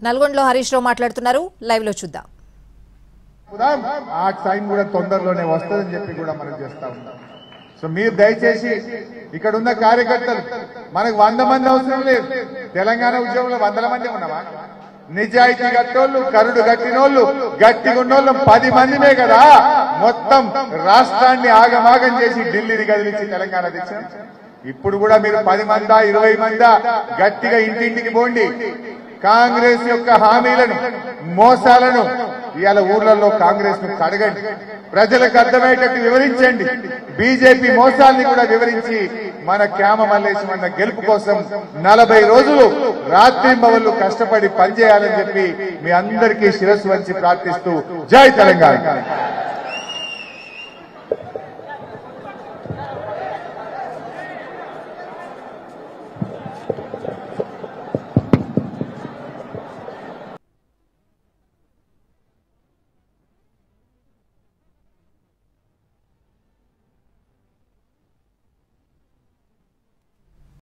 నల్గొండలో హరీష్ రావు మాట్లాడుతున్నారు. లైవ్ లో చూద్దాం. ఆ టైం కూడా తొందరలోనే వస్తుందని చెప్పి కూడా మనం చేస్తా ఉన్నాం. సో మీరు దయచేసి ఇక్కడ ఉన్న కార్యకర్తలు మనకు 100 మంది అవసరం లేదు. తెలంగాణ ఉద్యమంలో 100 మంది ఉన్నామా? నిజాయితీ గట్టోళ్ళు, కరుడు గట్టినోళ్ళు, గట్టిగున్నోళ్ళు 10 మందినే కదా మొత్తం రాష్ట్రాన్ని ఆగమాగం చేసి ఢిల్లీని కదిలించి తెలంగాణ తెచ్చాం. ఇప్పుడు కూడా మీరు 10 మందా 20 మందా గట్టిగా ఇంటింటికి పోండి. కాంగ్రెస్ యొక్క హామీలను, మోసాలను ఇవాళ ఊర్లలో కాంగ్రెస్ ను కడగండి. ప్రజలకు అర్థమయ్యేటట్టు వివరించండి. బీజేపీ మోసాల్ని కూడా వివరించి మన క్యామ మల్లేశమన్న గెలుపు కోసం 40 రోజులు రాత్రింబవళ్లు కష్టపడి పనిచేయాలని చెప్పి మీ అందరికీ శిరస్సు వంచి ప్రార్థిస్తూ జై తెలంగాణ.